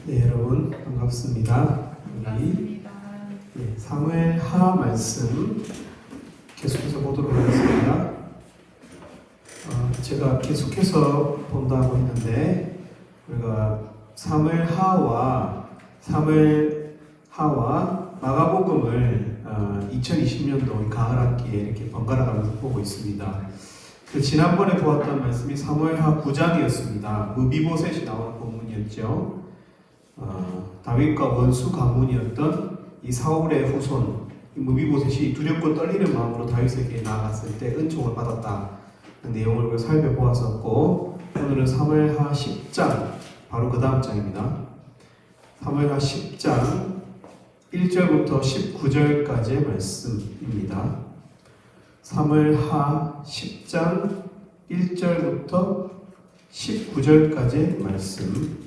네, 여러분 반갑습니다. 우리 사무엘하 말씀 계속해서 보도록 하겠습니다. 제가 계속해서 본다고 했는데 우리가 사무엘하와 마가복음을 2020년도 가을 학기에 이렇게 번갈아 가면서 보고 있습니다. 지난번에 보았던 말씀이 사무엘하 9장이었습니다. 무비보셋이 나오는 본문이었죠. 다윗과 원수 가문이었던 이 사울의 후손 무비보셋이 두렵고 떨리는 마음으로 다윗에게 나아갔을 때 은총을 받았다. 그 내용을 살펴보았었고, 오늘은 사무엘하 10장 바로 그 다음 장입니다. 사무엘하 10장 1절부터 19절까지의 말씀입니다. 사무엘하 10장 1절부터 19절까지의 말씀.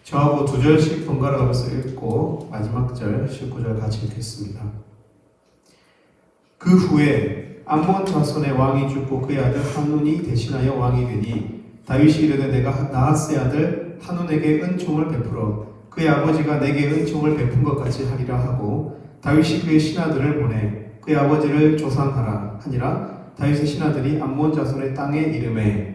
저하고 두 절씩 번갈아 가면서 읽고 마지막 절 19절 같이 읽겠습니다. 그 후에 암몬 자손의 왕이 죽고 그의 아들 한눈이 대신하여 왕이 되니 다윗이 이르되 내가 나하스의 아들 한눈에게 은총을 베풀어 그의 아버지가 내게 은총을 베푼 것 같이 하리라 하고 다윗이 그의 신하들을 보내 그의 아버지를 조상하라 하니라. 다윗의 신하들이 암몬 자손의 땅의 이름에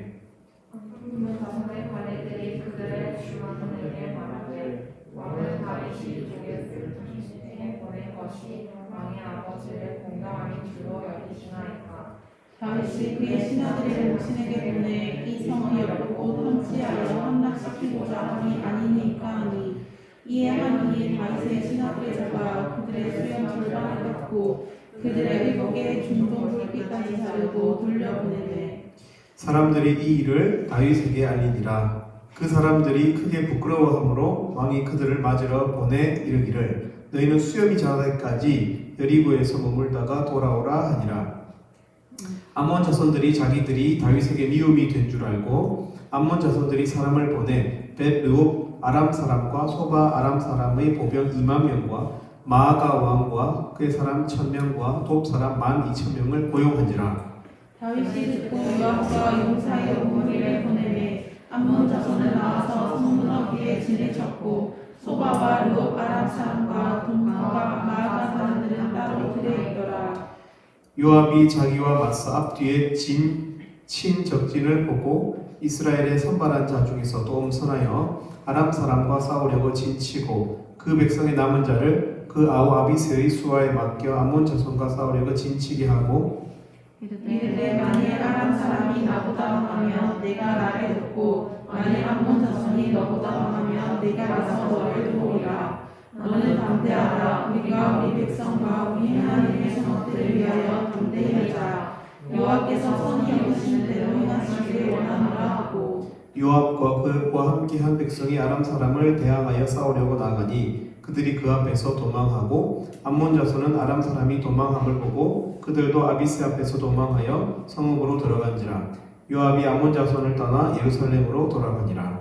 다윗이 그의 신하들의 모친에게 보내 이 성이 열고 통치하여 함락시키고자 함이 아니니까 하니 이에 하나님이 다윗의 신하들의 제가 그들의 수염 절반을 깎고 그들의 의복에 중동 굵기까지 자르고 돌려보내되 사람들이 이 일을 다윗에게 알리니라. 그 사람들이 크게 부끄러워하므로 왕이 그들을 맞으러 보내 이르기를 너희는 수염이 자라기까지 여리고에서 머물다가 돌아오라 하니라. 암몬 자손들이 자기들이 다윗에게 미움이 된 줄 알고 암몬 자손들이 사람을 보내 벳르옵 아람 사람과 소바 아람 사람의 보병 2만 명과 마아가 왕과 그의 사람 1000명과 돕 사람 12,000명을 고용한지라. 다윗이 듣고 요압과 용사의 무리를 보내매 암몬 자손은 나와서 성문 위에 진을 쳤고 소바와 르옵 아람 사람과 돈과 마아가 사람들은 따로 들에 있더라. 요압이 자기와 맞서 앞뒤에 친 적진을 보고 이스라엘의 선발한 자 중에서 또 엄선하여 아람 사람과 싸우려고 진치고 그 백성의 남은 자를 그 아우 아비새의 수하에 맡겨 암몬 자손과 싸우려고 진치게 하고 이르되 만일 아람 사람이 나보다 망하면 내가 나를 돕고 만일 암몬 자손이 너보다 망하면 내가 가서 너를 도우리라. 너는 담대하라. 우리가 우리 백성과 우리 하나님의 성읍들을 위하여 담대히 하자. 여호와께서 선히 여기시는 대로 행하시기를 원하노라 하고 요압과 그와 함께한 백성이 아람 사람을 대항하여 싸우려고 나가니 그들이 그 앞에서 도망하고 암몬 자손은 아람 사람이 도망함을 보고 그들도 아비스 앞에서 도망하여 성읍으로 들어간지라. 요압이 암몬 자손을 떠나 예루살렘으로 돌아가니라.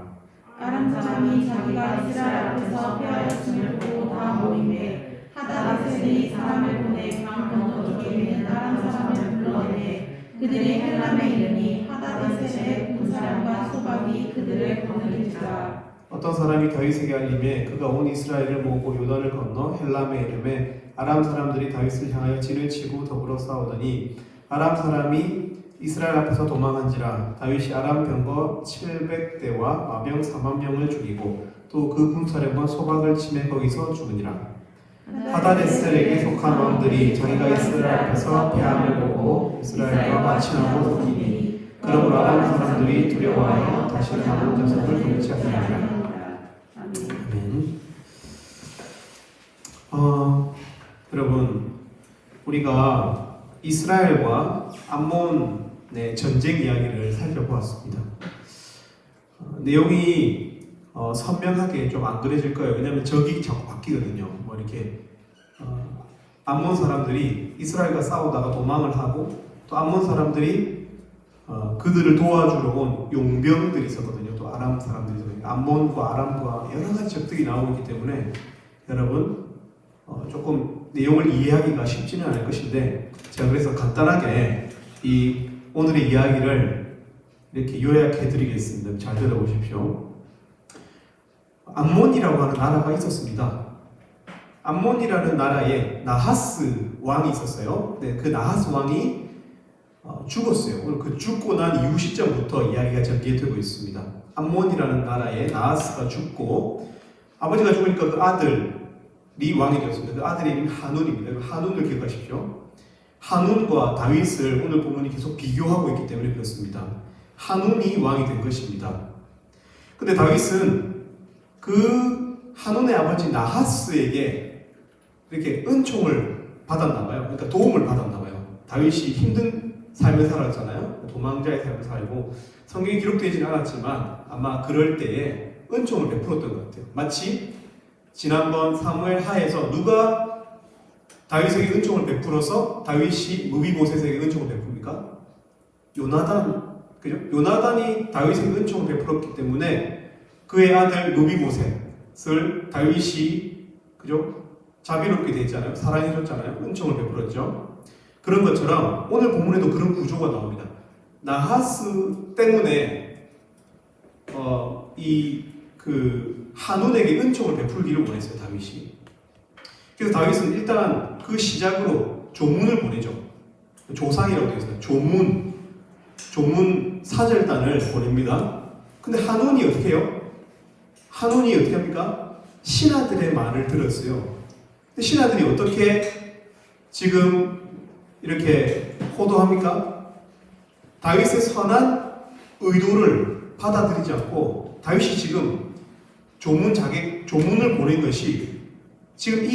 아람 사람이 자기가 이스라엘 앞에서 패하였음을 보고 다 모임에 하다데셀이 사람을 보내 강 건너쪽에 있는 아람 사람을 불러내 그들이 헬람에 이르니 하다데셀의 군사령관 소박이 그들을 거느리자. 어떤 사람이 다윗에게 알림에 그가 온 이스라엘을 모으고 요단을 건너 헬람에 이르매 아람 사람들이 다윗을 향하여 진을 치고 더불어 싸우더니 아람 사람이 이스라엘 앞에서 도망한지라. 다윗이 아람 병거 700대와 마병 4만 명을 죽이고 또 그 군사령관 소박을 치매 거기서 죽으니라. 하다데셀에게 속한 왕들이 자기가 이스라엘 앞에서 패함을 보고 이스라엘과 마친하고 섞이니 그러므로 아람 사람들이 두려워하여 다시는 암몬 자손을 통치하니라. 아멘. 여러분, 우리가 이스라엘과 암몬의 전쟁 이야기를 살펴보았습니다. 내용이 선명하게 좀 안 그려질 거예요. 왜냐하면 적이 자꾸 바뀌거든요. 뭐 이렇게 암몬 사람들이 이스라엘과 싸우다가 도망을 하고 또 암몬 사람들이 그들을 도와주러 온 용병들이 있었거든요. 또 아람 사람들이 있었거든요. 암몬과 아람과 여러 가지 적들이 나오고 있기 때문에 여러분 조금 내용을 이해하기가 쉽지는 않을 것인데 제가 그래서 간단하게 이 오늘의 이야기를 이렇게 요약해 드리겠습니다. 잘 들어보십시오. 암몬이라고 하는 나라가 있었습니다. 암몬이라는 나라에 나하스 왕이 있었어요. 네, 그 나하스 왕이 죽었어요. 오늘 그 죽고 난 이후 시점부터 이야기가 전개되고 있습니다. 암몬이라는 나라에 나하스가 죽고 아버지가 죽으니까 그 아들이 왕이 되었습니다. 그 아들의 이름이 한운입니다. 한운을 기억하십시오. 한운과 다윗을 오늘 본문이 계속 비교하고 있기 때문에 그렇습니다. 한운이 왕이 된 것입니다. 근데 다윗은 그 한운의 아버지 나하스에게 이렇게 은총을 받았나 봐요. 그러니까 도움을 받았나 봐요. 다윗이 힘든 삶을 살았잖아요. 도망자의 삶을 살고 성경에 기록되지는 않았지만 아마 그럴 때에 은총을 베풀었던 것 같아요. 마치 지난번 사무엘 하에서 누가 다윗에게 은총을 베풀어서 다윗이 무비보셋에게 은총을 베풉니까? 요나단, 그죠? 요나단이 다윗에게 은총을 베풀었기 때문에 그의 아들 무비보셋을 다윗이 그죠? 자비롭게 됐잖아요. 사랑해줬잖아요. 은총을 베풀었죠. 그런 것처럼 오늘 본문에도 그런 구조가 나옵니다. 나하스 때문에 한운에게 은총을 베풀기를 원했어요. 다윗이. 그래서 다윗은 일단 그 시작으로 조문을 보내죠. 조상이라고 되어 있어요. 조문 사절단을 보냅니다. 근데 한운이 어떻게 해요? 한운이 어떻게 합니까? 신하들의 말을 들었어요. 근데 신하들이 어떻게 지금 이렇게 호도합니까? 다윗의 선한 의도를 받아들이지 않고 다윗이 지금 조문을 보낸 것이 지금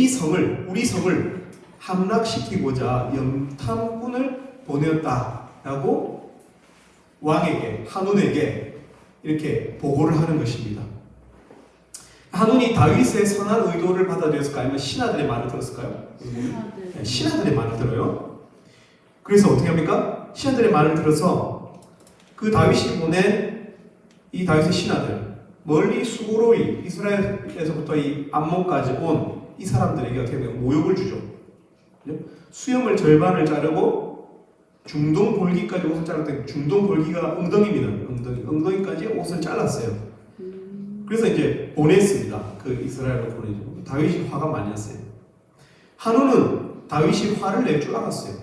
우리 성을 함락시키고자 염탐꾼을 보내었다라고 왕에게, 한운에게 이렇게 보고를 하는 것입니다. 한운이 다윗의 선한 의도를 받아들였을까? 아니면 신하들의 말을 들었을까요? 신하들의 말을 들어요. 그래서 어떻게 합니까? 신하들의 말을 들어서 그 다윗이 보낸 이 다윗의 신하들, 멀리 수고로이 이스라엘에서부터 이 암몬까지 온 이 사람들에게 어떻게 하면 모욕을 주죠. 수염을 절반을 자르고 중동 볼기까지 옷을 자랐더니 중동 볼기가 엉덩이입니다. 엉덩이까지 옷을 잘랐어요. 그래서 이제 보냈습니다. 그 이스라엘로 보내죠. 다윗이 화가 많이 났어요. 한우는 다윗이 화를 낼 줄 알았어요.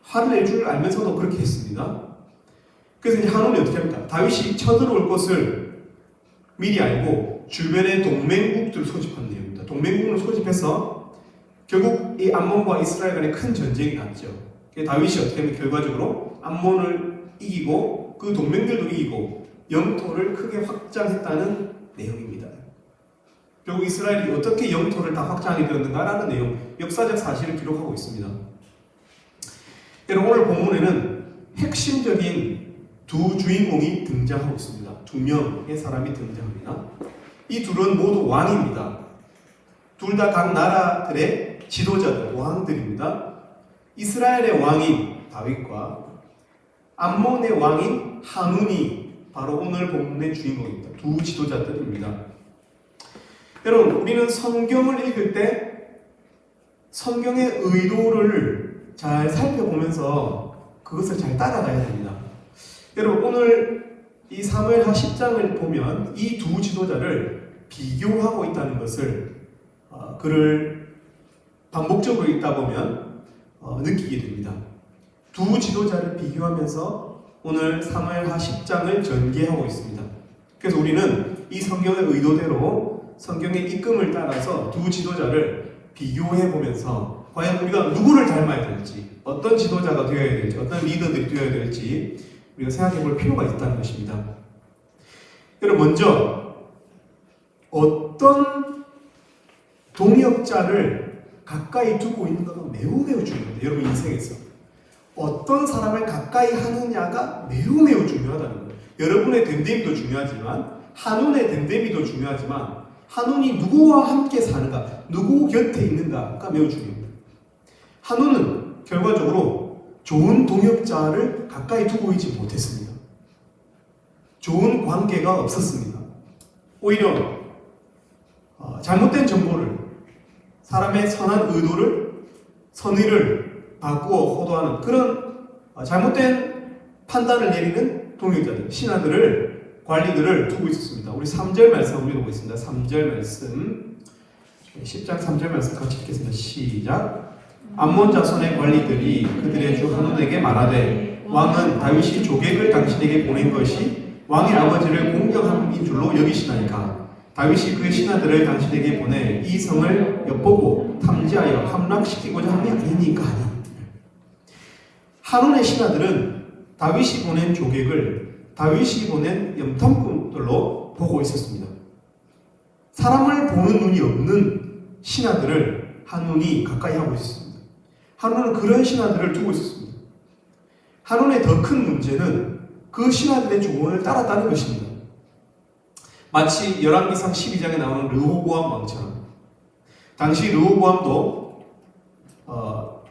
화를 낼 줄 알면서도 그렇게 했습니다. 그래서 이제 한우는 어떻게 합니까? 다윗이 쳐들어올 것을 미리 알고 주변의 동맹국들을 소집한 내용입니다. 동맹국을 소집해서 결국 이 암몬과 이스라엘 간에 큰 전쟁이 났죠. 다윗이 어떻게 하면 결과적으로 암몬을 이기고 그 동맹들도 이기고 영토를 크게 확장했다는 내용입니다. 결국 이스라엘이 어떻게 영토를 다 확장하게 되었는가라는 내용, 역사적 사실을 기록하고 있습니다. 여러분, 오늘 본문에는 핵심적인 두 주인공이 등장하고 있습니다. 두 명의 사람이 등장합니다. 이 둘은 모두 왕입니다. 둘 다 각 나라들의 지도자들, 왕들입니다. 이스라엘의 왕인 다윗과 암몬의 왕인 한운이 바로 오늘 본문의 주인공입니다. 두 지도자들입니다. 여러분, 우리는 성경을 읽을 때 성경의 의도를 잘 살펴보면서 그것을 잘 따라가야 됩니다. 여러분, 오늘 이 사무엘하 10장을 보면 이 두 지도자를 비교하고 있다는 것을 글을 반복적으로 읽다 보면 느끼게 됩니다. 두 지도자를 비교하면서 오늘 사무엘하 10장을 전개하고 있습니다. 그래서 우리는 이 성경의 의도대로 성경의 이끔을 따라서 두 지도자를 비교해 보면서 과연 우리가 누구를 닮아야 될지, 어떤 지도자가 되어야 될지, 어떤 리더들이 되어야 될지 우리가 생각해 볼 필요가 있다는 것입니다. 여러분, 먼저 어떤 동역자를 가까이 두고 있는가가 매우 중요합니다. 여러분 인생에서 어떤 사람을 가까이 하느냐가 매우 중요하다는 거예요. 여러분의 됨됨이도 중요하지만 한운의 됨됨이도 중요하지만 한운이 누구와 함께 사는가, 누구 곁에 있는가가 매우 중요합니다. 한운은 결과적으로 좋은 동역자를 가까이 두고 있지 못했습니다. 좋은 관계가 없었습니다. 오히려 잘못된 정보를, 사람의 선한 선의를 바꾸어 호도하는 그런 잘못된 판단을 내리는 동역자들, 신하들을 관리들을 두고 있었습니다. 우리 3절 말씀 우리 보겠습니다. 3절 말씀 10장 3절 말씀 같이 읽겠습니다. 시작. 암몬 자손의 관리들이 그들의 주 한온에게 말하되 왕은 다윗이 조객을 당신에게 보낸 것이 왕의 아버지를 공경함인 줄로 여기시나이까. 다윗이 그의 신하들을 당신에게 보내 이 성을 엿보고 탐지하여 함락시키고자 함이 아니니까 하니. 한온의 신하들은 다윗이 보낸 조객을 다윗이 보낸 염탐꾼들로 보고 있었습니다. 사람을 보는 눈이 없는 신하들을 한온이 가까이 하고 있었습니다. 한온은 그런 신하들을 두고 있었습니다. 한온의 더 큰 문제는 그 신하들의 조언을 따랐다는 것입니다. 마치 열왕기상 12장에 나오는 르호보암 왕처럼 당시 르호보암도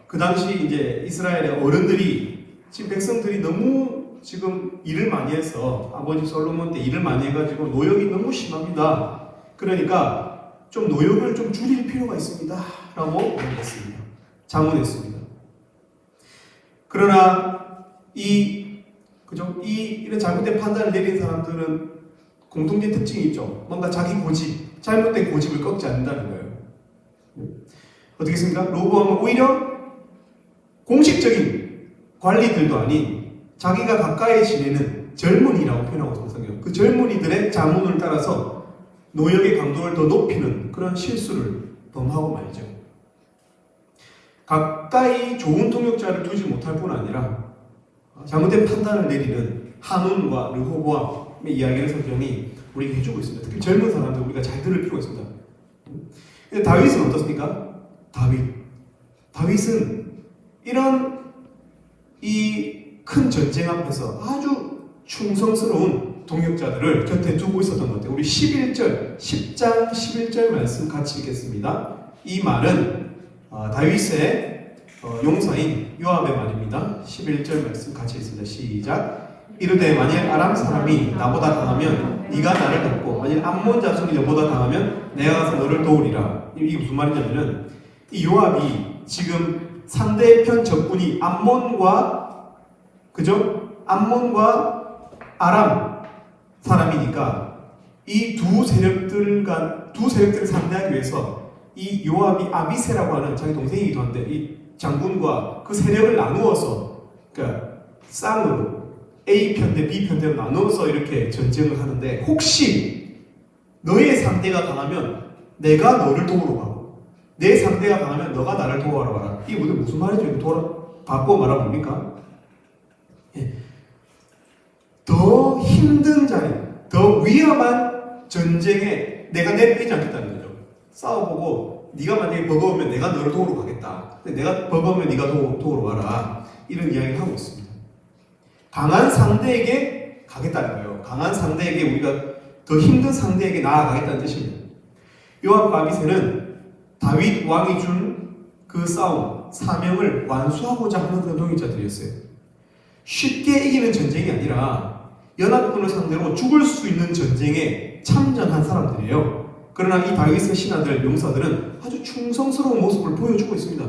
그 당시 이제 이스라엘의 어른들이 지금 백성들이 너무 지금 일을 많이 해서 아버지 솔로몬 때 일을 많이 해가지고 노역이 너무 심합니다. 그러니까 좀 노역을 좀 줄일 필요가 있습니다. 라고 얘기했습니다. 자문했습니다. 그러나 이런 잘못된 판단을 내린 사람들은 공통된 특징이 있죠. 뭔가 자기 고집, 잘못된 고집을 꺾지 않는다는 거예요. 어떻게 했습니까? 르호보암은 오히려 공식적인 관리들도 아닌 자기가 가까이 지내는 젊은이라고 표현하고 있습니다. 성경. 그 젊은이들의 자문을 따라서 노역의 강도를 더 높이는 그런 실수를 범하고 말죠. 가까이 좋은 동역자를 두지 못할 뿐 아니라 잘못된 판단을 내리는 한온과 르호보암의 이야기를 성경이 우리에게 해주고 있습니다. 특히 젊은 사람들 우리가 잘 들을 필요가 있습니다. 근데 다윗은 어떻습니까? 다윗은 이런 이 큰 전쟁 앞에서 아주 충성스러운 동역자들을 곁에 두고 있었던 것 같아요. 우리 10장 11절 말씀 같이 읽겠습니다. 이 말은 다윗의 용사인 요압의 말입니다. 11절 말씀 같이 읽습니다. 시작. 이르되 만일 아람 사람이 나보다 강하면 네가 나를 돕고 만일 암몬 자손이 너보다 강하면 내가 가서 너를 도우리라. 이게 무슨 말이냐면은 이 요압이 지금 상대편 적군이 암몬과 아람 사람이니까 이 두 세력들을 상대하기 위해서 이 요압이 아비세라고 하는 자기 동생이기도 한데 이 장군과 그 세력을 나누어서 그러니까 쌍으로 A 편대 B 편대로 나누어서 이렇게 전쟁을 하는데 혹시 너의 상대가 강하면 내가 너를 도우러 가고 내 상대가 강하면 너가 나를 도우러 가라. 이게 무슨 말이죠? 바꿔 말해봅니까? 예. 더 힘든 자리, 더 위험한 전쟁에 내가 내빼지 않겠다는 거죠. 싸워보고 네가 만약에 버거우면 내가 너를 도우러 가겠다. 근데 내가 버거우면 네가 도우러 와라. 이런 이야기를 하고 있습니다. 강한 상대에게 가겠다는 거예요. 강한 상대에게 우리가 더 힘든 상대에게 나아가겠다는 뜻입니다. 요압과 아비새는 다윗 왕이 준 그 싸움, 사명을 완수하고자 하는 그런 동역자들이었어요. 쉽게 이기는 전쟁이 아니라 연합군을 상대로 죽을 수 있는 전쟁에 참전한 사람들이에요. 그러나 이 다윗의 신하들, 용사들은 아주 충성스러운 모습을 보여주고 있습니다.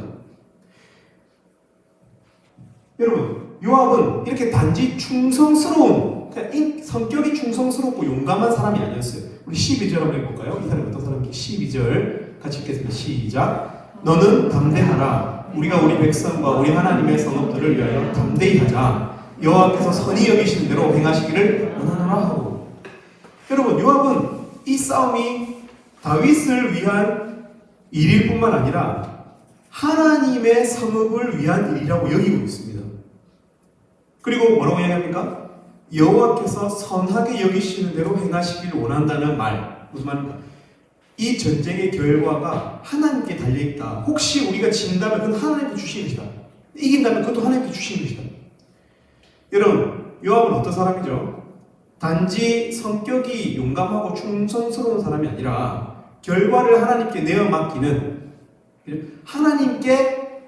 여러분, 요압은 이렇게 단지 충성스러운, 그냥 성격이 충성스럽고 용감한 사람이 아니었어요. 우리 12절 한번 해볼까요? 이 사람이 어떤 사람인지 12절 같이 읽겠습니다. 시작. 너는 담대하라. 우리가 우리 백성과 우리 하나님의 성읍들을 위하여 담대히 하자. 여호와께서 선히 여기시는 대로 행하시기를 원하노라 하고. 여러분, 요압은 이 싸움이 다윗을 위한 일일 뿐만 아니라 하나님의 성읍을 위한 일이라고 여기고 있습니다. 그리고 뭐라고 이야기합니까? 여호와께서 선하게 여기시는 대로 행하시기를 원한다는 말. 무슨 말입니까? 이 전쟁의 결과가 하나님께 달려있다. 혹시 우리가 진다면 그건 하나님께 주신 것이다. 이긴다면 그것도 하나님께 주신 것이다. 여러분, 요압은 어떤 사람이죠? 단지 성격이 용감하고 충성스러운 사람이 아니라 결과를 하나님께 내어 맡기는, 하나님께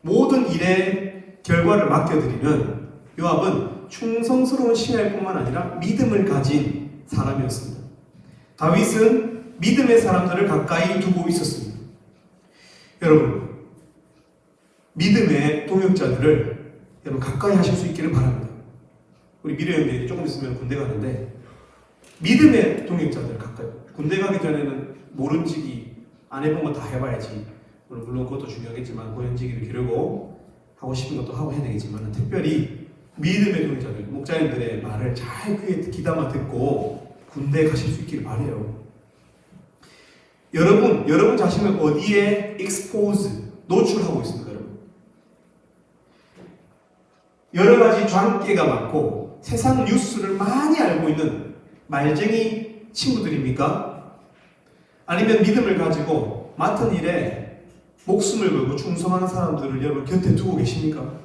모든 일의 결과를 맡겨드리는 요압은 충성스러운 신하일 뿐만 아니라 믿음을 가진 사람이었습니다. 다윗은 믿음의 사람들을 가까이 두고 있었습니다. 여러분, 믿음의 동역자들을 여러분 가까이 하실 수 있기를 바랍니다. 우리 미래 형제들이 조금 있으면 군대 가는데 믿음의 동역자들 가까이. 군대 가기 전에는 모른지기 안 해본 거 다 해봐야지. 물론 그것도 중요하겠지만 고현지기를 기르고 하고 싶은 것도 하고 해야 되겠지만 특별히 믿음의 동역자들, 목자님들의 말을 잘 귀에 귀담아 듣고 군대에 가실 수 있기를 바라요. 여러분 자신을 어디에 expose, 노출하고 있습니까, 여러분? 여러 가지 좌계가 많고 세상 뉴스를 많이 알고 있는 말쟁이 친구들입니까? 아니면 믿음을 가지고 맡은 일에 목숨을 걸고 충성하는 사람들을 여러분 곁에 두고 계십니까?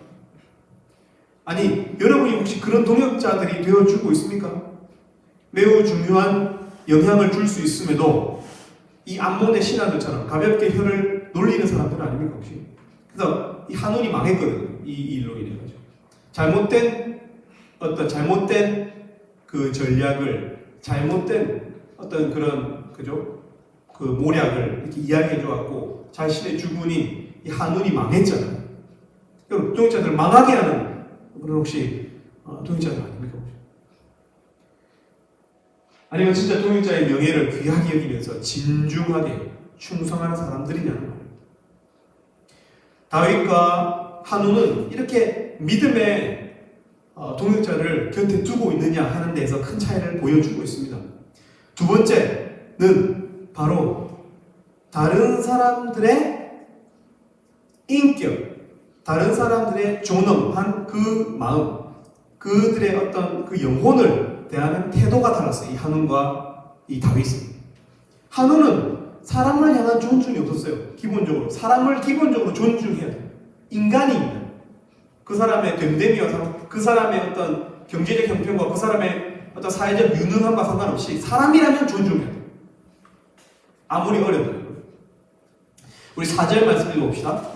아니, 여러분이 혹시 그런 동역자들이 되어주고 있습니까? 매우 중요한 영향을 줄 수 있음에도 이 암몬의 신하들처럼 가볍게 혀를 놀리는 사람들은 아닙니까, 혹시? 그래서 이 한온이 망했거든요. 이 일로 인해가지고. 잘못된 그 전략을, 잘못된 어떤 그런, 그죠? 그 모략을 이렇게 이야기해줘갖고 자신의 주군인 이 한온이 망했잖아요. 여러분, 동역자들 망하게 하는 그런 혹시 동역자들 아닙니까? 아니면 진짜 동역자의 명예를 귀하게 여기면서 진중하게 충성하는 사람들이냐는 거예요. 다윗과 한운은 이렇게 믿음의 동역자를 곁에 두고 있느냐 하는 데에서 큰 차이를 보여주고 있습니다. 두 번째는 바로 다른 사람들의 인격, 다른 사람들의 존엄한 그 마음, 그들의 어떤 그 영혼을 대하는 태도가 달랐어요. 이 한운과 이 다윗은. 한운은 사람을 향한 존중이 없었어요. 기본적으로 사람을 기본적으로 존중해야 돼요. 인간입니다. 그 사람의 됨됨이와 그 사람의 어떤 경제적 형편과 그 사람의 어떤 사회적 유능함과 상관없이 사람이라면 존중해야 돼요. 아무리 어려도. 우리 4절 말씀 읽어봅시다.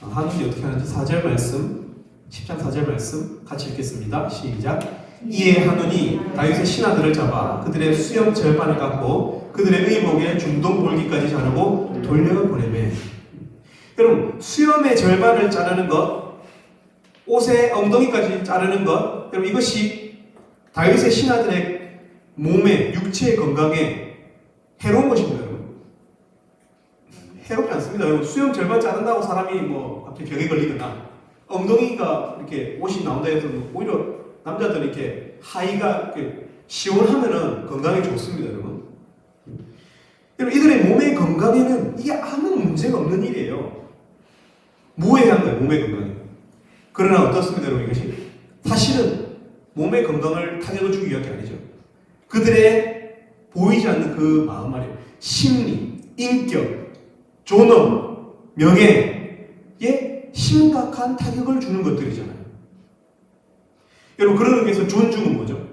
한운이 어떻게 하는지 4절 말씀, 10장 4절 말씀 같이 읽겠습니다. 시작. 이에 한운이 다윗의 신하들을 잡아 그들의 수염 절반을 깎고 그들의 의복에 중동 볼기까지 자르고 돌려보내매. 여러분, 수염의 절반을 자르는 것, 옷의 엉덩이까지 자르는 것, 여러분 이것이 다윗의 신하들의 몸에, 육체의 건강에 해로운 것입니다. 여러분, 해롭지 않습니다. 여러분, 수염 절반 자른다고 사람이 뭐 갑자기 병에 걸리거나 엉덩이가 이렇게 옷이 나온다 해서 오히려 남자들이 이렇게 하의가 이렇게 시원하면은 건강에 좋습니다, 여러분. 여러분, 이들의 몸의 건강에는 이게 아무 문제가 없는 일이에요. 무해한 거예요, 몸의 건강에. 그러나 어떻습니까, 여러분, 이것이? 사실은 몸의 건강을 타격을 주기 위한 게 아니죠. 그들의 보이지 않는 그 마음 말이에요. 심리, 인격, 존엄, 명예에 심각한 타격을 주는 것들이잖아요. 여러분, 그런 의미에서 존중은 뭐죠?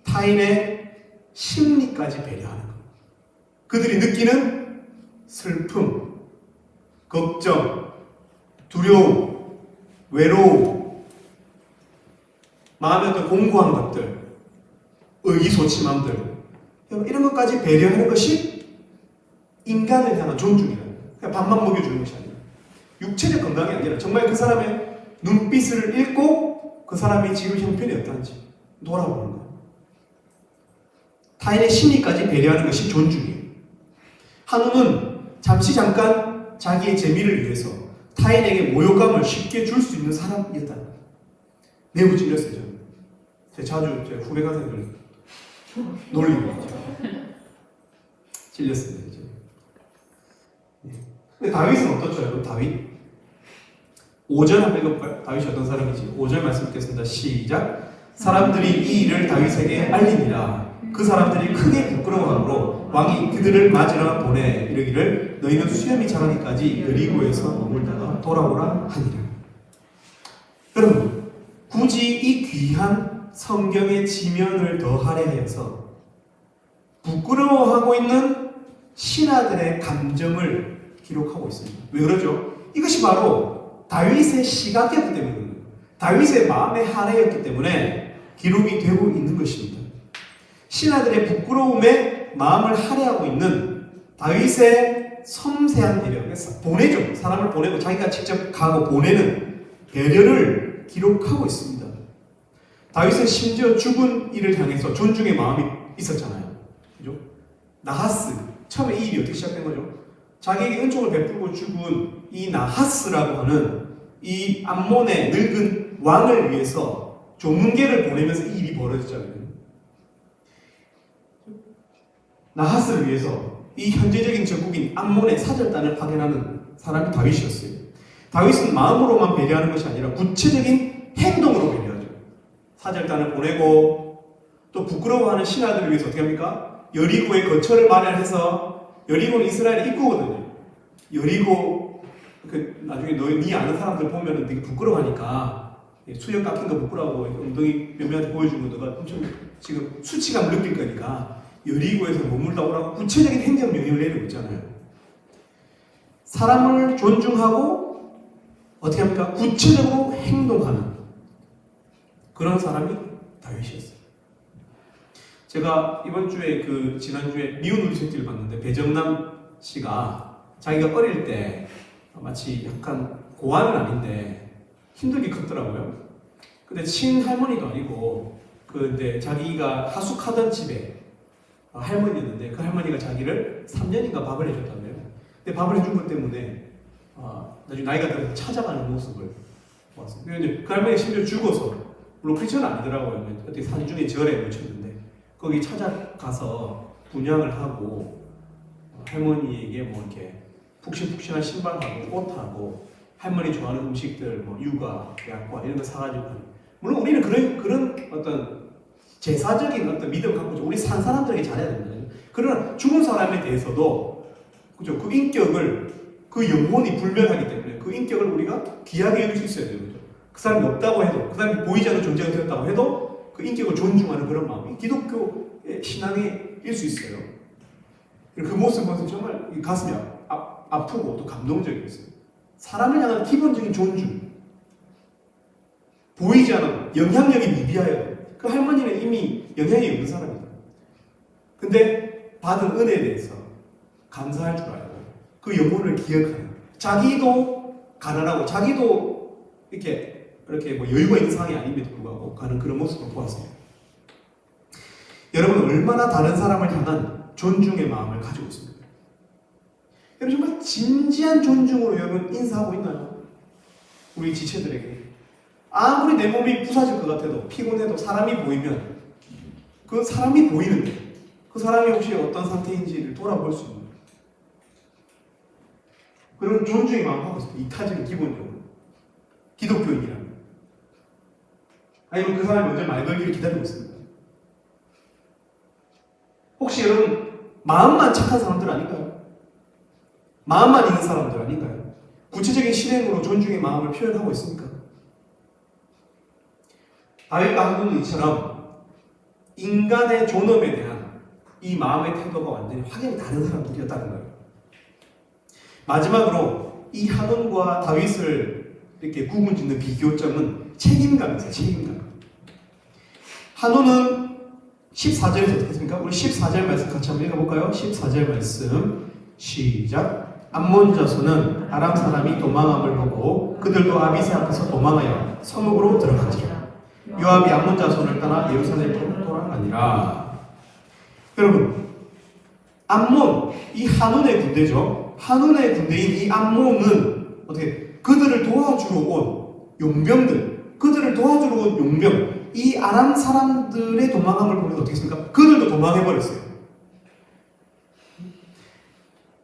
타인의 심리까지 배려하는 것. 그들이 느끼는 슬픔, 걱정, 두려움, 외로움, 마음의 어떤 공고한 것들, 의기소침함들, 이런 것까지 배려하는 것이 인간을 향한 존중이에요. 그냥 밥만 먹여주는 것이 아니라 육체적 건강이 아니라 정말 그 사람의 눈빛을 읽고 그 사람이 지금 형편이 어떤지 돌아보는 거예요. 타인의 심리까지 배려하는 것이 존중이에요. 한우는 잠깐 자기의 재미를 위해서 타인에게 모욕감을 쉽게 줄 수 있는 사람이었다. 매우 찔렸어요. 제가 자주 제 후배 가서들 놀리고 찔렸습니다. 근데 다윗은 어떻죠, 여러분? 다윗 5절 한번 읽어볼까요? 다윗이 어떤 사람인지 5절 말씀 읽겠습니다. 시작. 사람들이 이 일을 다윗에게 알리니라. 그 사람들이 크게 부끄러워하므로 왕이 그들을 맞으러 보내 이르기를 너희는 수염이 자라기까지 여리고에서 머물다가 돌아오라 하니라. 여러분, 굳이 이 귀한 성경의 지면을 더하려 해서 부끄러워하고 있는 신하들의 감정을 기록하고 있습니다. 왜 그러죠? 이것이 바로 다윗의 시각이었기 때문입니다. 다윗의 마음의 하례였기 때문에 기록이 되고 있는 것입니다. 신하들의 부끄러움에 마음을 할애하고 있는 다윗의 섬세한 배려, 보내죠. 사람을 보내고 자기가 직접 가고 보내는 배려를 기록하고 있습니다. 다윗은 심지어 죽은 이를 향해서 존중의 마음이 있었잖아요. 그죠? 나하스. 처음에 이 일이 어떻게 시작된 거죠? 자기에게 은총을 베풀고 죽은 이 나하스라고 하는 이 암몬의 늙은 왕을 위해서 조문계를 보내면서 이 일이 벌어졌잖아요. 나하스를 위해서 이 현재적인 적국인 암몬의 사절단을 파견하는 사람이 다윗이었어요. 다윗은 마음으로만 배려하는 것이 아니라 구체적인 행동으로 배려하죠. 사절단을 보내고 또 부끄러워하는 신하들을 위해서 어떻게 합니까? 여리고의 거처를 마련해서 여리고는 이스라엘의 입구거든요. 여리고 나중에 네 아는 사람들 보면은 되게 부끄러워하니까 수염 깎인 거 부끄러워하고 엉덩이 몇 명한테 보여주고 너가 엄청 지금 수치감을 느낄 거니까 여리고에서 머물다 오라고 구체적인 행정 명령을 내리고 있잖아요. 사람을 존중하고 어떻게 합니까? 구체적으로 행동하는 그런 사람이 다윗이었어요. 제가 이번 주에 지난주에 미운 우리 새끼를 봤는데 배정남 씨가 자기가 어릴 때 마치 약간 고아는 아닌데 힘들게 컸더라고요. 근데 친할머니도 아니고 근데 자기가 하숙하던 집에 할머니였는데 그 할머니가 자기를 3년인가 밥을 해줬다고요. 근데 밥을 해준 것 때문에 나중에 나이가 들어서 찾아가는 모습을 보았어요. 근데 그 할머니가 심지어 죽어서 물론 크리스천은 아니더라고요. 어떻게 산 중에 절에 묻혔는데 거기 찾아가서 분향을 하고 할머니에게 뭐 이렇게 푹신푹신한 신발하고 옷하고 할머니 좋아하는 음식들 뭐 육아, 약과 이런 거 사가지고 물론 우리는 그런 어떤 제사적인 어떤 믿음 갖고 우리 산 사람들에게 잘해야 된다. 그러나 죽은 사람에 대해서도 그죠? 그 인격을 그 영혼이 불멸하기 때문에 그 인격을 우리가 귀하게 여길 수 있어야 돼요. 그죠? 그 사람이 없다고 해도 그 사람이 보이지 않는 존재가 되었다고 해도 그 인격을 존중하는 그런 마음이 기독교의 신앙의 일 수 있어요. 그 모습을 보면서 정말 가슴이 아프고 또 감동적이었어요. 사람을 향한 기본적인 존중, 보이지 않은 영향력이 미비하여 그 할머니는 이미 영향이 없는 사람이다. 근데 받은 은혜에 대해서 감사할 줄 알고 그 영혼을 기억하는 자기도 가난하고 자기도 이렇게 뭐 여유가 있는 상황이 아님에도 불구하고 가는 그런 모습을 보았어요. 여러분 얼마나 다른 사람을 향한 존중의 마음을 가지고 있습니까? 여러분 정말 진지한 존중으로 여러분 인사하고 있나요? 우리 지체들에게 아무리 내 몸이 부사질 것 같아도 피곤해도 사람이 보이면 그 사람이 보이는데 그 사람이 혹시 어떤 상태인지를 돌아볼 수 있는 그런 존중의 마음을 하고 있습니다. 이타적인 기본적으로 기독교인이라면 아니면 그 사람이 먼저 말 걸기를 기다리고 있습니다. 혹시 여러분 마음만 착한 사람들 아닌가요? 마음만 있는 사람들 아닌가요? 구체적인 실행으로 존중의 마음을 표현하고 있습니까? 다윗과 한국은 이처럼 인간의 존엄에 대한 이 마음의 태도가 완전히 확연히 다른 사람들이었다는 거예요. 마지막으로 이 한온과 다윗을 이렇게 구분짓는 비교점은 책임감이었어요. 책임감. 한온은 14절에서 어떻게 했습니까? 우리 14절 말씀 같이 한번 읽어볼까요? 14절 말씀 시작. 암몬 자손은 아람 사람이 도망함을 보고 그들도 아비새 앞에서 도망하여 성읍으로 들어가지라. 요압이 암몬 자손을 떠나 예루살렘으로 돌아가니라. 여러분, 암몬 이 한온의 군대죠. 한온의 군대인 이 암몬은 어떻게 그들을 도와주러 온 용병들, 그들을 도와주러 온 용병, 이 아람 사람들의 도망함을 보면서 어떻게 했습니까? 그들도 도망해버렸어요.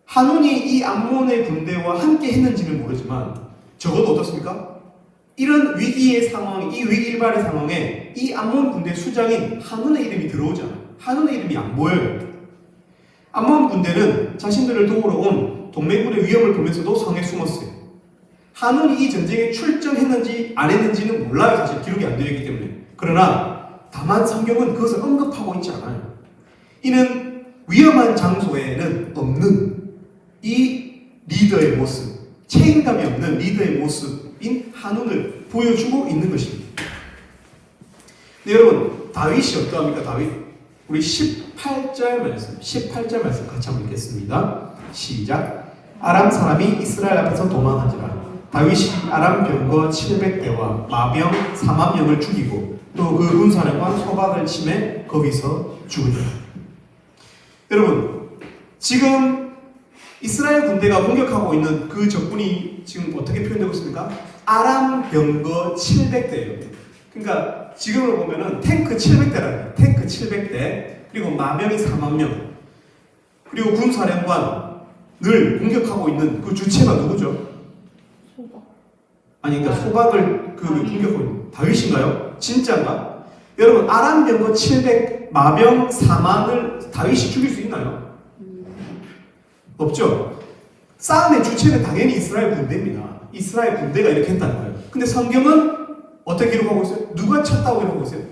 한온이 이 암몬의 군대와 함께 했는지는 모르지만 적어도 어떻습니까? 이런 위기의 상황, 이 위기일발의 상황에 이 암몬 군대 수장인 한온의 이름이 들어오지 않아요. 한온의 이름이 안 보여요. 암몬 군대는 자신들을 도우러 온 동맹군의 위험을 보면서도 성에 숨었어요. 한온이 이 전쟁에 출정했는지 안 했는지는 몰라요. 사실 기록이 안 되어 있기 때문에. 그러나 다만 성경은 그것을 언급하고 있지 않아요. 이는 위험한 장소에는 없는 이 리더의 모습, 책임감이 없는 리더의 모습인 한온을 보여주고 있는 것입니다. 네, 여러분 다윗이 어떠합니까? 다윗 우리 18절 말씀 같이 한번 읽겠습니다. 시작. 아람 사람이 이스라엘 앞에서 도망하지라. 다윗이 아람 병거 700대와 마병 4만 명을 죽이고 또 그 군사령관 소박을 침해 거기서 죽으리라. 여러분, 지금 이스라엘 군대가 공격하고 있는 그 적군이 지금 어떻게 표현되고 있습니까? 아람 병거 700대예요. 그러니까 지금으로 보면은 탱크 700대라는 탱크 700대, 그리고 마병이 4만 명, 그리고 군사령관을 공격하고 있는 그 주체가 누구죠? 아니, 그러니까 소박을 공격하고 있는 다윗인가요? 진짜인가? 여러분, 아람 병거 700, 마병 4만을 다윗이 죽일 수 있나요? 없죠. 싸움의 주체는 당연히 이스라엘 군대입니다. 이스라엘 군대가 이렇게 했다는 거예요. 근데 성경은 어떻게 기록하고 있어요? 누가 쳤다고 기록하고 있어요?